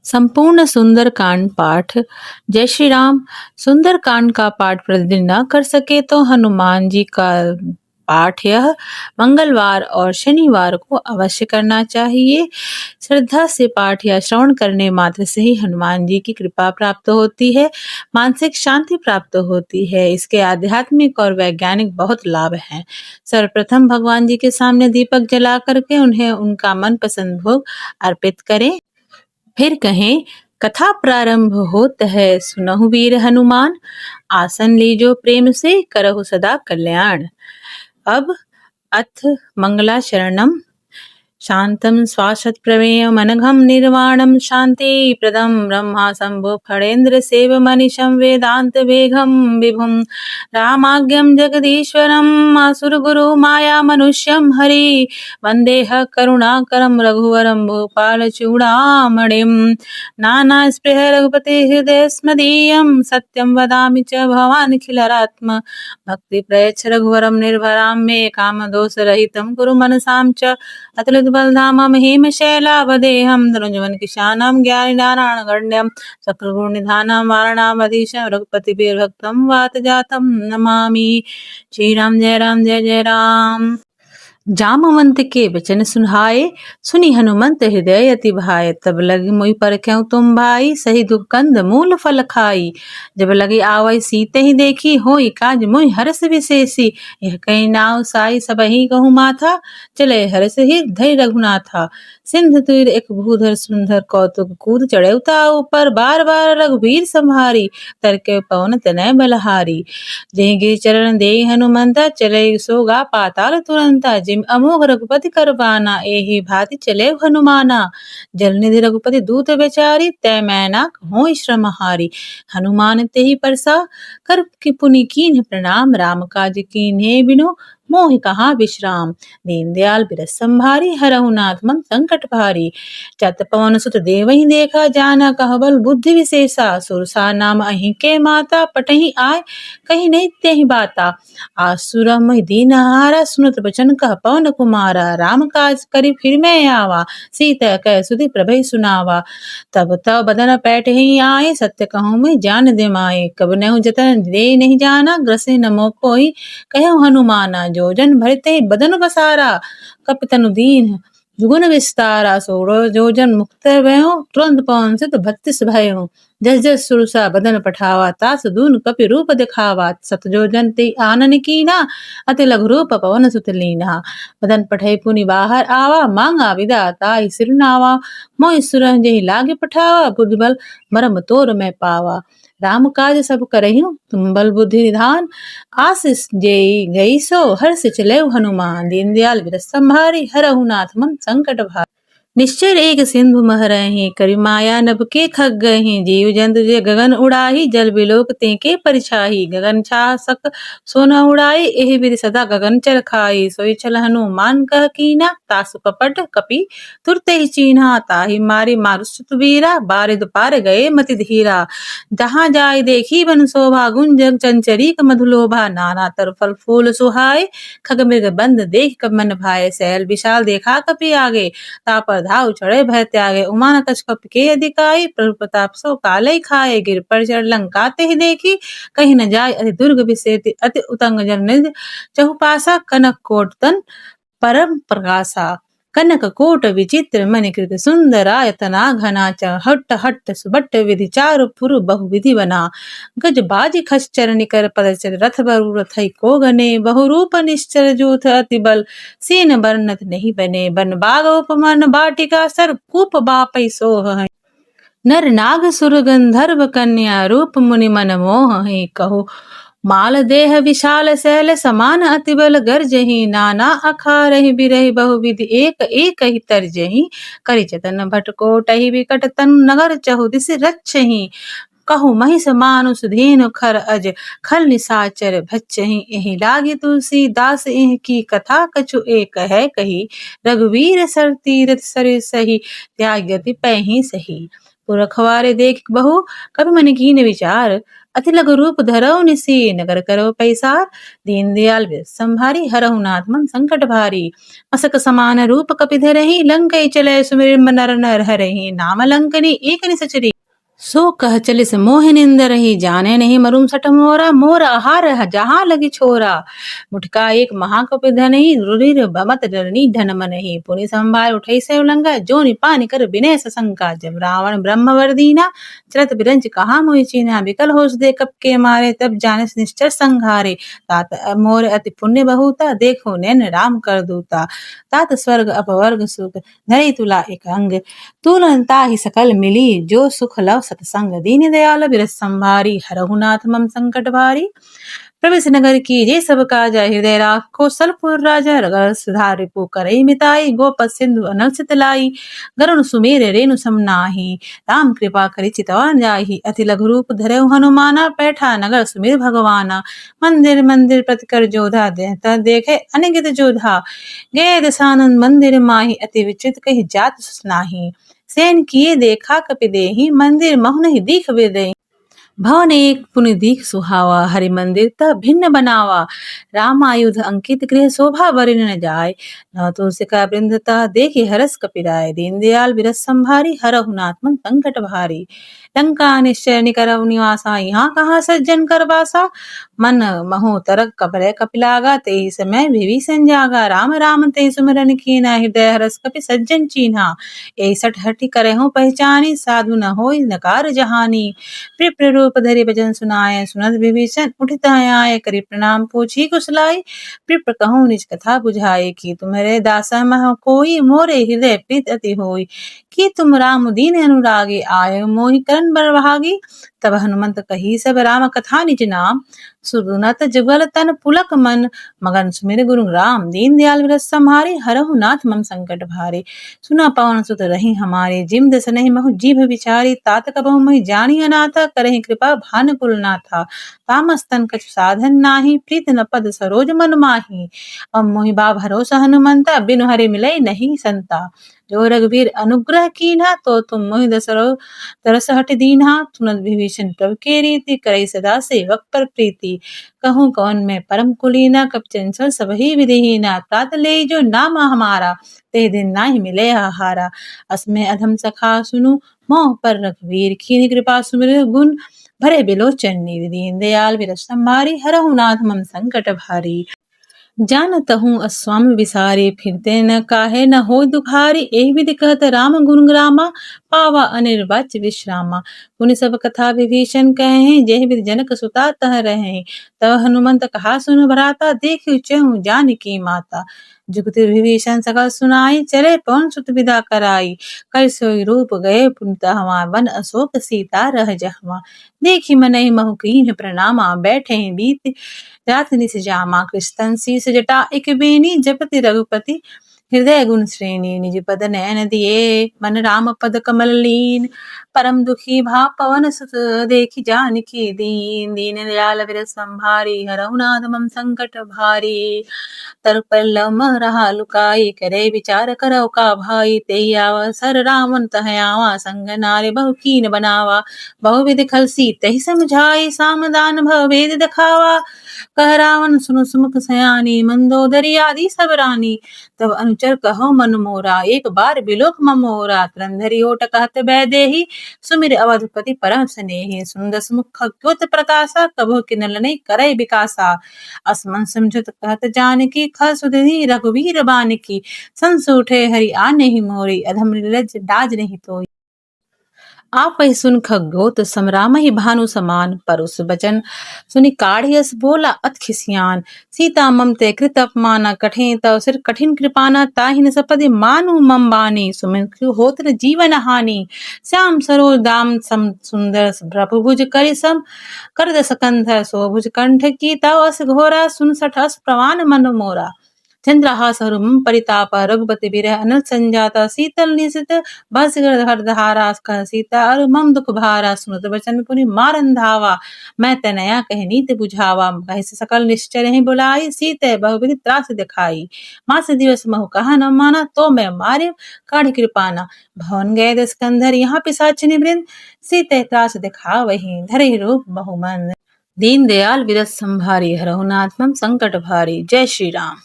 संपूर्ण सुंदरकांड पाठ। जय श्री राम। सुंदरकांड का पाठ प्रतिदिन न कर सके तो हनुमान जी का पाठ यह मंगलवार और शनिवार को अवश्य करना चाहिए। श्रद्धा से पाठ या श्रवण करने मात्र से ही हनुमान जी की कृपा प्राप्त होती है, मानसिक शांति प्राप्त होती है। इसके आध्यात्मिक और वैज्ञानिक बहुत लाभ हैं। सर्वप्रथम भगवान जी के सामने दीपक जला करके उन्हें उनका मनपसंद भोग अर्पित करें। फिर कहें, कथा प्रारंभ होत है सुनहु वीर हनुमान, आसन लीजो प्रेम से करहु सदा कल्याण। अब अथ मंगलाचरणम। शांतं श्वासत प्रमेयम् अनघं निर्वाणं शांति प्रदं ब्रह्मा शंभो फणेन्द्र सेव मनीषं वेदांत वेगं विभुं रामाज्ञं जगदीश्वरम् असुर गुरु माया मनुष्यं हरि वंदेह करुणाकरं रघुवरं भूपाल चूड़ामणिं नाना स्पृह रघुपति हृदय स्मदीयं सत्यं वदामि च भवान् खिलरात्म भक्ति प्रयच्छ रघुवरं निर्भरां मे कामदोष रहितं कुरु मनसां च अतुलित बलधामं हेमशैलावदेहं धनुजवन किशानं ज्ञानिनारायणगण्यं शक्रगुणनिधानं वारणावधीशं रघुपतिवीरभक्तं वातजातं नमामि। श्री राम जय राम जय जय राम। जामवंत के वचन सुनाए, सुनी हनुमंत हृदय अति भाए। तब लगी मोहि परख्यउ तुम भाई, सही दुख कंद मूल फल खाई। जब लगी आवै सीते ही देखी, होई काज मोहि हर्ष विशेषी। यह कही नाव साई सबहि कहूँ माथा, चले हर्ष ही धै रघुनाथा। सिंधु तीर एक भूधर सुंदर कौतुक कूद चढ़े उताऊ पर, बार बार रघुवीर संहारी तरके पवन तनय बलहारी। जेहि गिरि चरण देहि हनुमंता, चले सोगा पाताल तुरंता। जिम अमोघ रघुपति करबाना, एहि भांति चले हनुमाना। जलनिधि रघुपति दूत बेचारी, तै मैनाक होई श्रम हारी। हनुमान तेहि परसा कर पुनि कीन्ह प्रणाम, राम काज कीन्हे बिनु मोहि कहाँ विश्राम। दीन दयाल बिरस संभारी, हरहु नाथ मन संकट भारी। चत पवन सुत देवहि देखा, जाना कह बल बुद्धि विशेषा। सुरसा नाम अहि के माता, पटहि आय कही नहीं तेहि बाता। आसुर महि दीन हारा, सुनत बचन कह पवन कुमारा। राम काज करि फिर मैं आवा, सीता कह सुधि प्रभै सुनावा। तब तब बदन पैठहि आए, सत्य कहूँ मैं जान दे माए। कब नहु जतन दे नहीं जाना, ग्रसे न मोह कोई कहूँ हनुमाना। जो जन भरते बदन बसारा, कपितनु दीन जुगुन विस्तारा। सोरो जो जन मुक्त भयउ, तुरंत पवन सुत बत्तीस भयउ। जस जस सुरसा बदन पठावा, तास दून कपि रूप दिखावा। सत जो जन ते आनन कीना, अति लघु रूप पवन सुत लीना। बदन पठै पुनि बाहर आवा, मांगा विदा ताहि सिरनावा। मोहि सुरह जेहि लागे पठावा, बुद्धि बल मरम तोर मैं पावा। राम काज सब करहिं तुम बल बुद्धि निधान, आशीष जेई गई सो हर्ष चले हनुमान। दीन दयाल बिरस संभारी, हरहु नाथ मन संकट भारी। निश्चर एक सिंधु महरहि, करि माया नभ के खग गहि। जीव जंतु जे गगन उड़ाही, जल बिलोक ते के परिछाही। गगन छाह सक सो न उड़ाई, एहि विधि सदा गगन चर खाई। सोई छल हनुमान कह कीना, तासु कपट कपि तुरते ही चीन्हा। ताहि मारी मारुसुत वीरा, बारिद पार गए मति धीरा। जहाँ जाय देखी बन शोभा, गुंजन चंचरीक मधुलोभा। नाना तर फल फूल सुहाए, खग मृग बंद देख कब मन भाए। सैल विशाल देखा कपि आगे, तापर धाव चढ़े भय त्यागे। उमान कछ कप के अधिकाई, प्रभु प्रताप सो कालै खाए। गिर पर चढ़ लंका तेहि देखी, कहीं न जाय अति दुर्ग विसेति। अति उतंग जन निज चहुपासा, कनक कोट तन परम प्रकाशा। कनक कोट विचित्र मणिकृत सुंदरायतना घना। हट्ट हट्ट सुबट्ट विधि चारु पुर बहु विधि बना। गज बाजी खच्चर निकर पदचर, रथ बरु रथई को गने। बहु रूप निश्चर जूथ अति बल, सेन बरनत नहीं बने। बन बाग उपमन बाटिका, सर कूप बापै सोह हैं। नर नाग सुर गंधर्व कन्या, रूप मुनि मन मोह हैं। कहु माल देह विशाल शैल, समान अति बल गर्जहि। नाना अखारहि बिरहि बहुविधि, एक एक ही तर्जहि। करि जतन भटकोटहि विकट तन, नगर चहु दिस रक्षहि। कहु महिष मानुष धेनु खर अज, खल निशाचर भक्षहि। एहि लागी तुलसी दास एह की कथा, कछु एक है कही। रघुवीर सर तीरथ सर सही, त्याग यति पैहि सही। पुरखवारे देख बहु कभी मन कीन विचार। अति लघु रूप धरऊ निसी नगर करो पैसार। दीन दयाल संभारी हरहु नाथ मन संकट भारी। मसक समान रूप कपि धरहि लंकई चले सुमिर नर नर हरहि। नाम लंकनी एक निसचरी सो कह चलिस मोह निंद रही। जाने नहीं मरुम सट मोरा मोर आहार जहाँ लगी छोरा। मुठका एक महाकपि धनहि रुधिर बमत डरनी धन मनहि। पुनि संभार उठई से उलंगा जो निपानि कर विनय सशंका। जब रावण ब्रह्म वर दीना चलत बिरंच कहा मोहि चीन्हा। विकल होश दे कप के मारे तब जानस निश्चर संघारे। तात मोर अति पुण्य बहुता देखो नैन राम कर दूता। तात स्वर्ग अपवर्ग सुख धरि तुला एक अंग। तुलनता ही सकल मिली जो सुख लव सतसंग। दीन दयाल बिरस संभारी हरहु नाथ मम संकट भारी। प्रवेश नगर की जे सब काजा हृदय राखो। सलपुर राजा रगर सुधार रिपु करई मिताई। गोपद सिंधु अनसित लाई गरुण सुमेर रेणु समनाही। राम कृपा करि चितवन जाहि अति लघु रूप धरऊ हनुमाना। पैठा नगर सुमिर भगवाना मंदिर मंदिर प्रतिकर जोधा देखे अनिगित जोधा। गए दशानन मंदिर माही अति विचित्र कही जात सुनाही। सेन किए देखा कपि देहि मंदिर महु नहीं दीख बेदहि। भवन एक पुनि दीख सुहावा हरि मंदिर त भिन्न बनावा। राम आयुध अंकित गृह शोभा बरिन न जाय। न तुलसिका वृंदता देखि हरस कपिराय। दीन दयाल बिरस संभारी हरहु नाथ मन संकट भारी। लंका निश्चय निकरउ निवासा यहाँ कहाँ सज्जन कर बासा। मन महु तरक कपरे कपिलागा तेहि समय विभीषण जागा। राम राम ते सुमिरन कीना हृदय हरस कपि सज्जन चीन्हा। ए सठ हठि करहु पहचानी साधु न होई नकार जहानी। विप्र रूप धरि भजन सुनाए सुनत विभीषण उठित आए। करि प्रणाम पूछी कुशलाई विप्र कहूँ निज कथा बुझाए। कि तुम्हारे दासा मह कोई मोरे हृदय प्रीत अति होई। कि तुम राम दीन अनुरागी आये मोहि करन बरभागी। तब हनुमंत कही सब राम कथा निज नाम। सुनत जुगल तन पुलक मन मगन सुमिर गुरु राम। दीन दयाल बिरस संहारे हरहु नाथ मम संकट भारे। सुना पवन सुत रही हमारे जिम दस नहीं महु जीभ विचारी। तात कबहु मोहि जानी अनाथा करहि कृपा भानुकुल नाथा। तामस तन कछु साधन नाही प्रीत न पद सरोज मन माही। अब मोहि बा भरोसा हनुमंता बिनु हरि मिलई नहीं संता। जो रघुवीर अनुग्रह कीन्हा तो तुम मोहि दसरो तरस हट दीन्हा। सुनत विभीषण प्रभु के रीति करई सदा सेवक पर प्रीति। कहूँ कौन मैं परम कुलीना कप चंचल सबही विधिहीना। तात ले जो नाम हमारा ते दिन नाही मिले आहारा। असमय अधम सखा सुनु मोह पर रघुवीर कीन्ही कृपा सुमिर गुण भरे बिलोचन नीर। दीन दयाल बिरस संभारी हरहु नाथ मम संकट भारी। जानत हूँ अस्वामी विसारे फिरते न काहे न हो दुखारी। एहि विधि कहत राम गुण ग्रामा पावा अनिर्वाच्य विश्रामा। पुनि सब कथा विभीषण कहे जेहि विधि जनक सुता तह रहे। तब हनुमंत कहा सुन भराता देखि चहु जानकी माता। जुगति विभीषण सकल सुनाई चले पवन सुत विदा कराई। कर सोई रूप गए पुनि तहवा वन अशोक सीता रह जहवा। देखि मनहि महु कीन्ह प्रणामा बैठे बीत रात निस जामा। कृष्ण शीस जटा एक बेनी जपति रघुपति हृदय गुण श्रेणी। निज पद नयन दिए मन राम पद कमल लीन। परम दुखी भा पवन सुत देखि जानकी दीन। दीन दयाल बिरस संभारी हरहु नाथ मम संकट भारी। तर पल्लव मह रहा लुकाई करे विचार करौ का भाई। तेहि अवसर रावण तह आवा संग नारे बहु कीन बनावा। बहु विधि खलसी तहि समझाई सामदान भव भेद दखावा। कह रावण सुनु सुमुख सयानी मंदोदरी आदि सब रानी। तब अनुचर कहो मन मोरा एक बार बिलोक ममोरा। तरंधरी ओट कहत बैदेही सुमिर अवधपति परम स्नेही। सुंदस मुख खग्योत प्रकाशा कबो किनल नहीं करे विकासा। असमन समझत कहत जानकी खल सुधि रघुवीर बानकी। संस उठे हरि आने ही मोरी अधम निर्लज डाज नहीं तोई। आप ही सुन खगोत समरामहि भानु समान। परुष बचन सुनि काढ़ियस बोला अत खिसियान। सीता मम ते कृत अपमाना कठिन तव सिर कठिन कृपाना। ताहिन सपदि मानु मम बानी सुमिरु होत न जीवन हानि। श्याम सरोज दाम सम सुंदर प्रभु भुज करि सम कर दस कंध सोभुज कंठ की तव अस घोरा। सुन सठ अस प्रमाण मन मोरा। चंद्रहास हरुम परिताप रघुपति विरह अनल संजाता शीतल निशित भस्कर हरधारा सीता अर मम दुख भारा सुनत बचन पुनि मारन धावा। मैं तनया कह नीत बुझावा कहि सकल निश्चय नहीं बुलाई सीते बहुविध त्रास दिखाई। मास दिवस महु कहा न माना तो मैं मारे काढ़ कृपाना। भवन गए दस कंधर यहाँ पिशाचिनी वृंद सीते त्रास दिखा वही धरे रूप बहुमंद। दीन दयाल विरस संभारी हरहु नाथ मम संकट भारी। जय श्री राम।